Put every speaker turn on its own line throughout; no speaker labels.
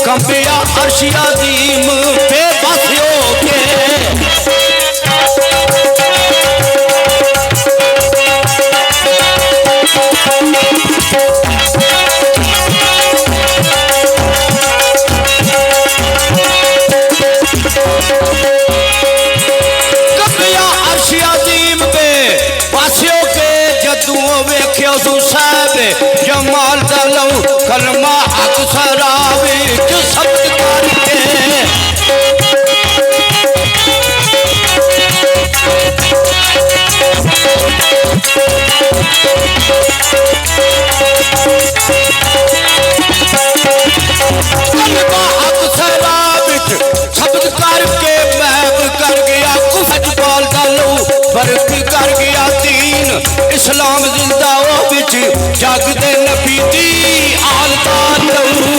Cumbia Arshia दीम बेबस होके जमाल दलो कलमा अक्सरा विच शब्द करके कलमा अक्सरा विच शब्द करके महब कर गया कुफज पाल दलो बरक कर गया दीन इस्लाम जिंदा विच जग दे नबी दी आलता लहू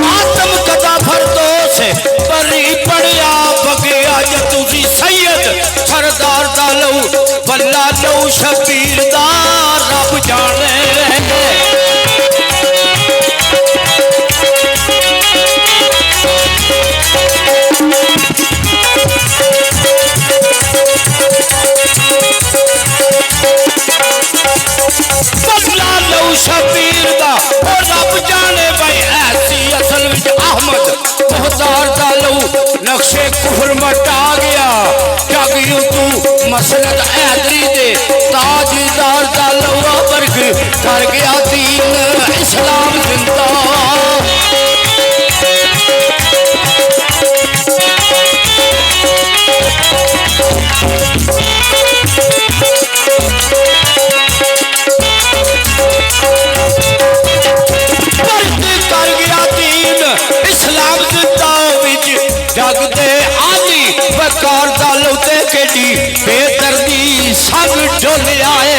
आत्म कदा फरदोस बरी पड़िया बगया जतुजी सैयद सरदार दा लहू बल्ला लहू शबीर दा रब जाने शबीर दा और रब जाने भाई ऐसी असल विच अहमद मुहतार दा लहू नक्शे कुफर मटा गया जागियो तू मसनद हैदरी दे ताजदार दा लहू बरक कर गया दीन इस्लाम जिंदा जगते आदि बकार दालो ते केडी बेदर्दी सब डुल आए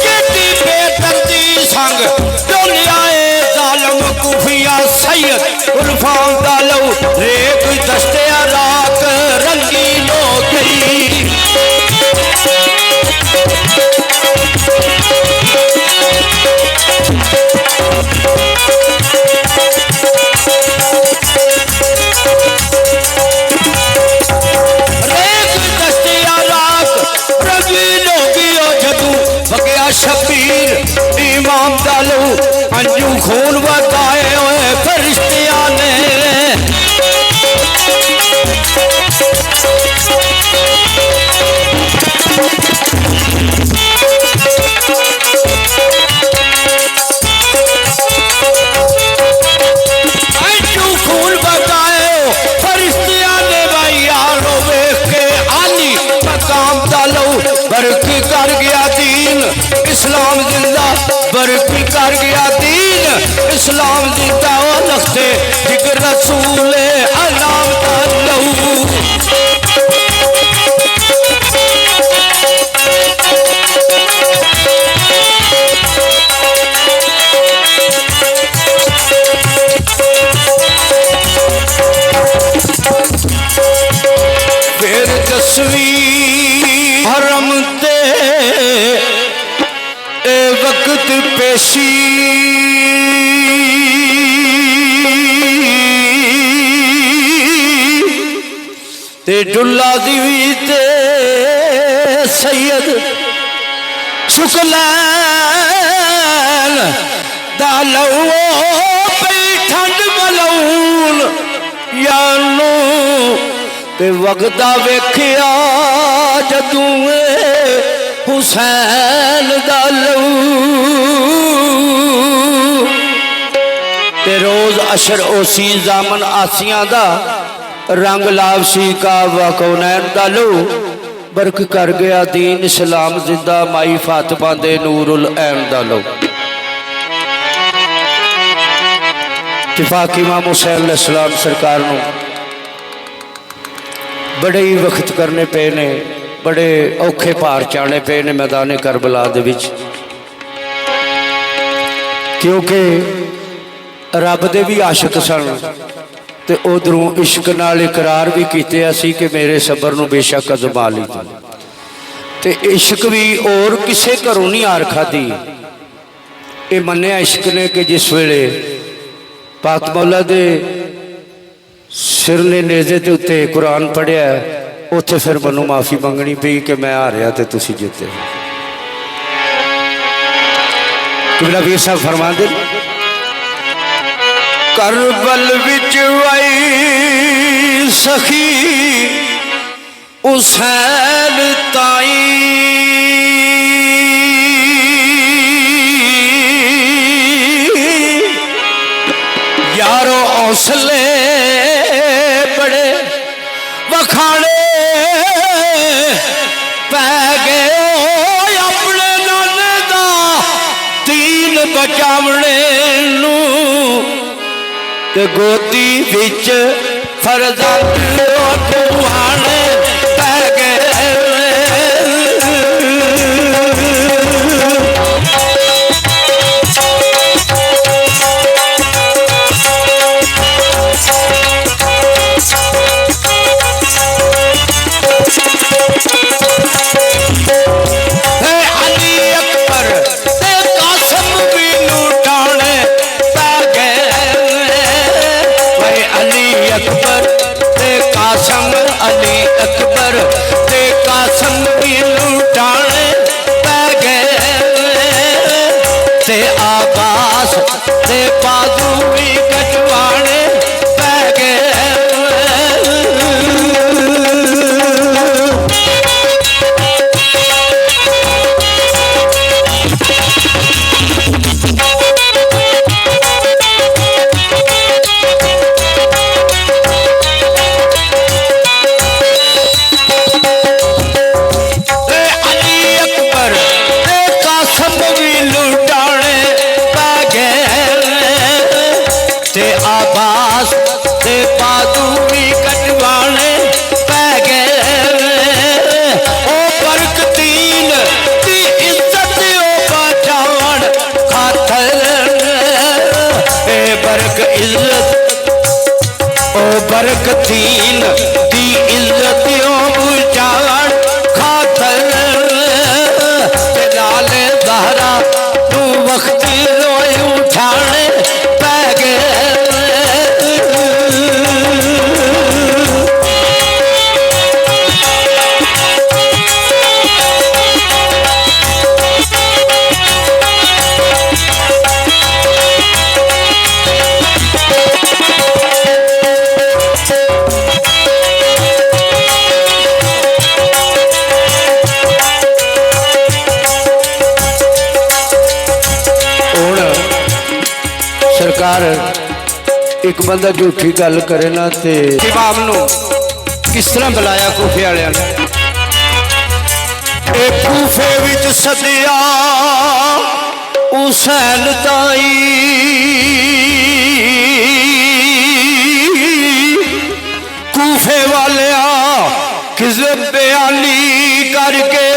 केडी बेदर्दी संग डुल आए जालम कुफिया सैयद उल्फान दालो रेक दस्ते रंगीन हो गई शबीर इमाम डालो अंजू खून बताए हुए फरिश्तिया ने अंजू खून बताए फरिश्तिया ने भाई यारो वेख के आली मकाम डालो बरकी कर गया दीन इस्लाम जिंदा बरकी कर गया दीन इस्लाम जिंदा ओ लखते जिक्र रसूल अलाम लहू फिर तस्वीर हरम दे वक्त पेशी ते डुल्ला दीवी ते सैयद शुक्लैन दालो पई ठंड मलऊन यानो ते वगदा वेखिया जदू हुसैन दा लहू ते रोज अशर ओसी जामन आसिया दा रंग लावसी का वकौनैन दा लहू बरक कर गया दीन इस्लाम जिंदा माई फातिमा दे नूरुल ऐन दा लहू इत्तेफाक इमाम हुसैन अलैहिस्सलाम सरकार नूं बड़े ही वक्त करने पे ने, बड़े औखे भार चाने पे ने मैदान करबला दे विच, क्योंकि रब दे भी आशिक सन ते उधरों इश्क नाल इकरार भी कीते असी कि मेरे सबर नूं बेशक अजमा ली ते इश्क भी और किसे घरों नहीं हार खाधी। ये मन्निया इश्क ने कि जिस वेले पाक मौला दे सिर ने नेज़े के उत्ते कुरान पढ़िया उत्थे फिर मैनू माफ़ी मंगनी पई कि मैं हारिया ते तुसी जीते। किबला वीर साहब फरमांदे करबल विच आई सखी हुसैन ताई यारो हौसले बड़े वखाणे पै गए अपने नाने दा दीन बचावणे नू ते गोदी विच फरजंद खुआने पै गए। अली अकबर ते कासम भी लुटाने पै गए ते आबास ते बाजू भी कटवाने पै गए। बरकतीन दी इज्जत बुझाण खातर लाले दहरा तू वक्त रोए उठाने पै गए। सरकार एक बंदा झूठी गल करे ना ते इमाम नू किस तरह बुलाया कूफे वालियां ने। कूफे विच सदिया हुसैन ताई कूफे वालिया किज़ब बयानी करके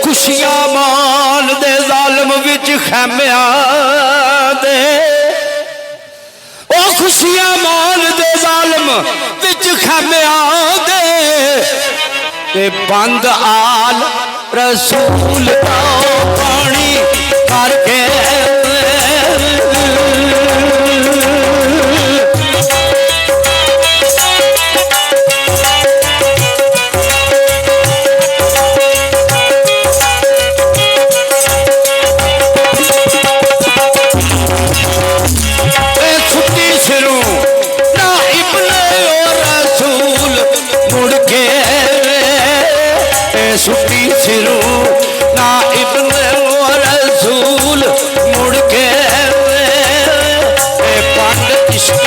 खुशियां मान दे जालिम विच खैमिया दे खुशियां मान दे जालिम विच खैमिया दे बंद आल रसूल दा पानी करके सुटी सिरों ना इब्ने रसूल मुड़ के पंड इश्क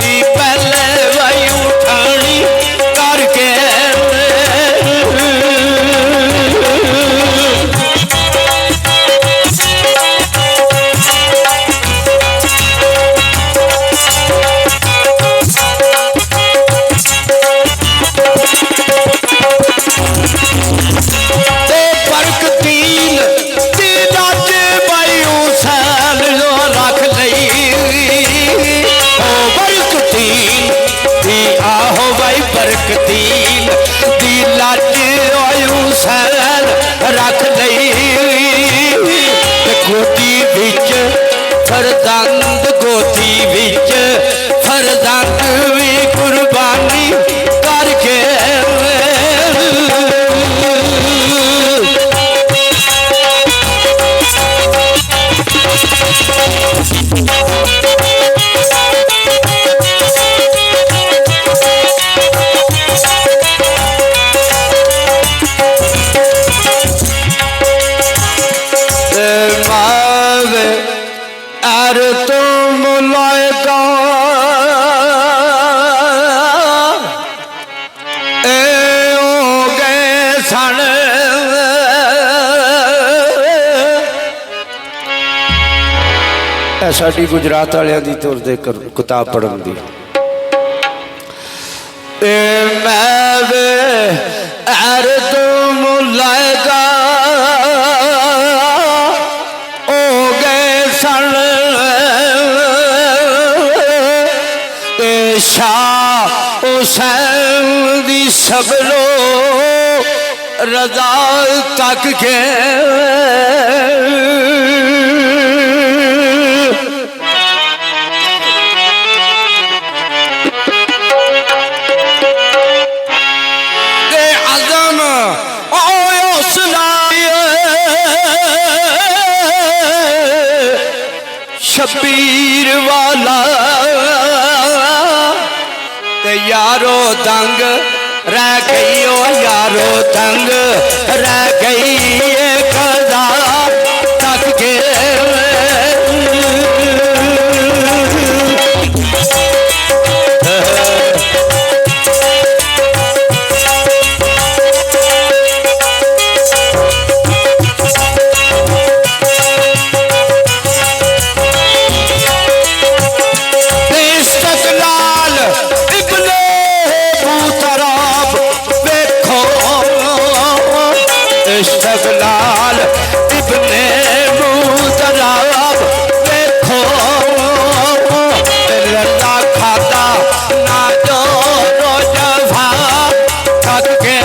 दी पहले वही उठानी करके भाई बरकतीन दी लज हुसैन रख लई गोदी विच फरजंद गोदी विच फरजंद भी कुर्बानी करके साडी गुजरात वालियां दी तुर दे किताब पढ़न दी मुलायका हो गए सन शाह हुसैन दी सबलो रजा तक के शबीर वाला ते यारो दंग रह गई ओ यारो दंग रह गई कदा तक के इस्तगलाल इब्ने मुतराब देखो लड़का खाता ना जो रोजभा थक के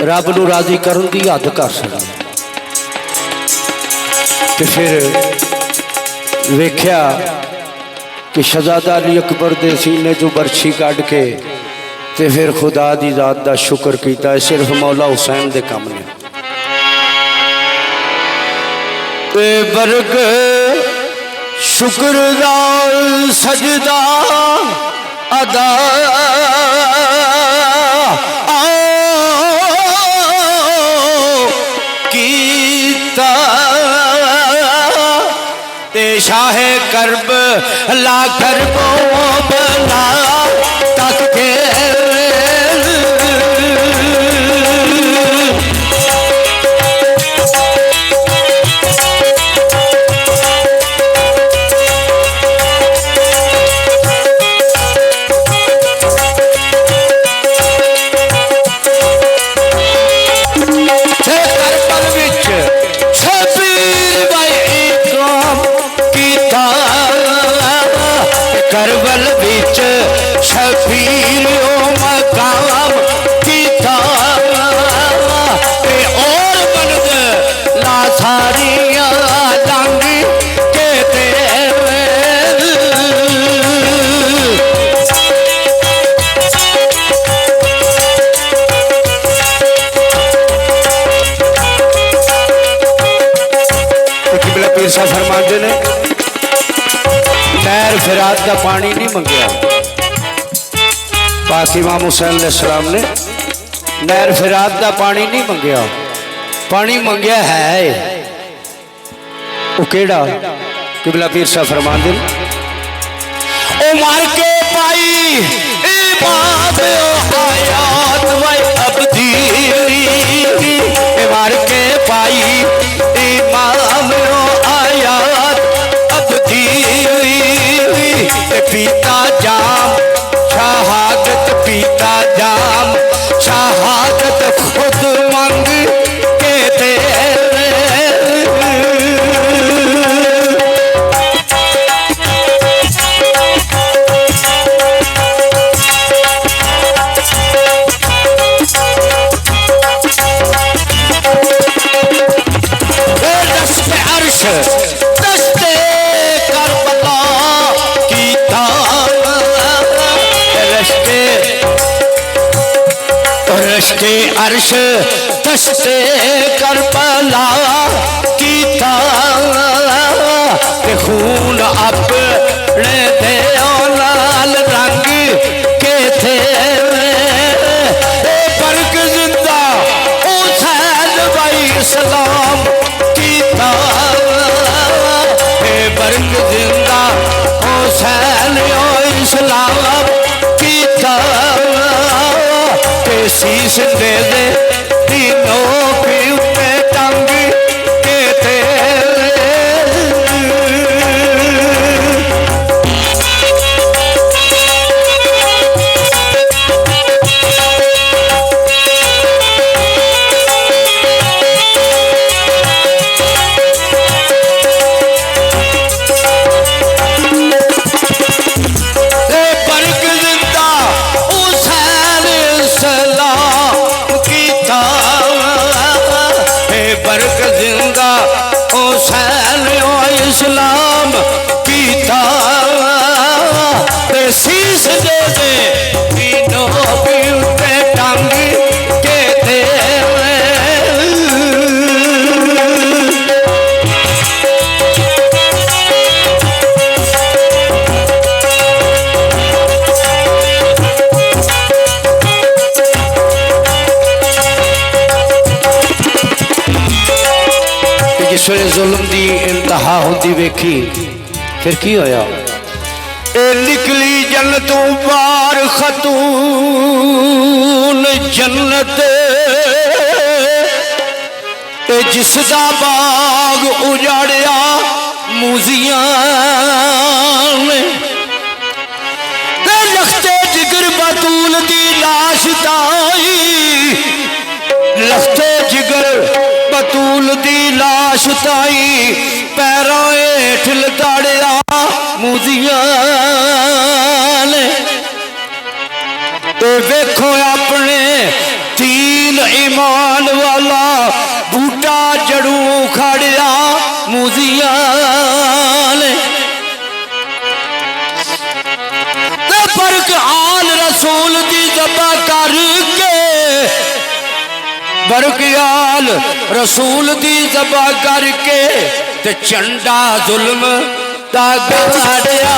रब नूं राजी करन दी हद कर सकदा ते फिर वेख्या कि शहजादा अली अकबर दे सीने चों बरछी कढ़ के ते फिर खुदा दी जात दा शुक्र कीता सिर्फ मौला हुसैन दे कम ने ते बरक शुक्र दा सजदा अदा शाहे करब ला करबो बला तक के करबल बिच शफीर मकाम कीता और बंद ला सारियां लंग के किबला पीर साहब फरमाते ने नहर फिरात का पानी नहीं मंगया पाक इमाम हुसैन अलैहिस्सलाम ने नहर फिरात का पानी नहीं मंगया पानी मंगया है वो केड़ा किबला पीर साहब फरमांदे ओ मार के पाई इबाद हयात वै अबदी मार के पाई इमाम ते अर्श दस्ते करबला कीता रश्ते रश्ते अर्श दस्ते करबला कीता ते खून अपने दे लाल रंग के थे बर्क जिंदा हुसैन भाई सलाम कीता बर्क जिंदा हुसैन इस्लाम कीता के शीश दे दे तीनों के ऊपर टंग के थे इस्लाम कीता ते शीश दे दे तीनों पे टांग के थे जिस वे जुल्म की इंतहा होती वेखी फिर की होया निकली जन्नतों बार खतून जन्नत जिसदा बाग उजाड़िया मूजिया लखते जिगर बतूल की लाश ताई लखते जिगर बतूल दी लाश ताई पैरों हेठ लताड़िया मूजिया ने वेखो अपने तीन ईमान वाला बूटा जड़ू खड़िया मूजिया ने बरक आल रसूल की जबा करके बरकयाल रसूल दी जबा करके ते चंडा जुल्म दा गाड़िया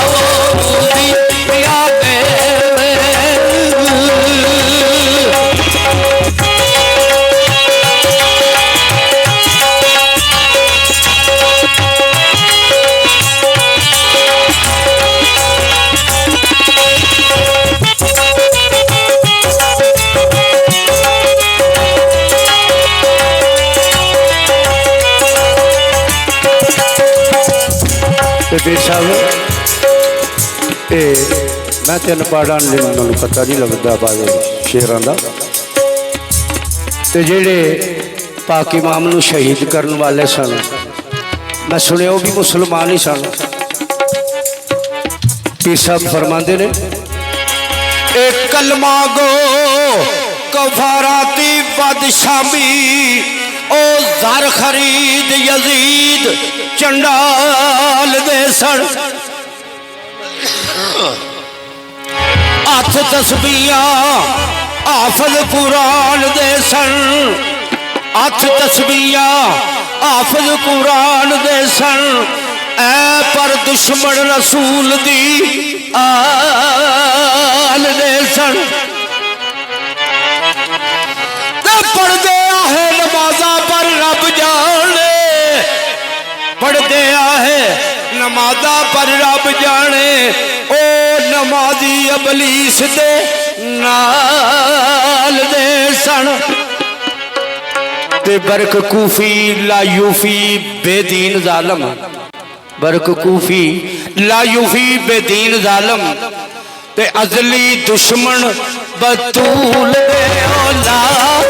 मैं तेन पढ़ा मैं पता नहीं लगता बाजे शेरां दा ते जेड़े पाक इमाम नूं शहीद करने वाले सन मैं सुनिया वो भी मुसलमान ही सन पीर साहब फरमाते ने एक कलमा गो कफाराती बदशामी ओ ज़र खरीद यजीद चंडाल दे सन हथ तस्बीहां हाफिज कुरान दे सन हथ तस्बीहां हाफिज कुरान दे सन ऐ पर दुश्मन रसूल दी आल दे सन पढ़दे आहे नमाजा पर रब जाने पढ़दे आहे नमाजा पर रब जाने ओ नमाजी अबलीस दे नाल दे सन ते बरक कूफी ला यूफी बेदीन जालम बरक कूफी ला यूफी बेदीन जालम ते अजली दुश्मन बतूल दे औलाद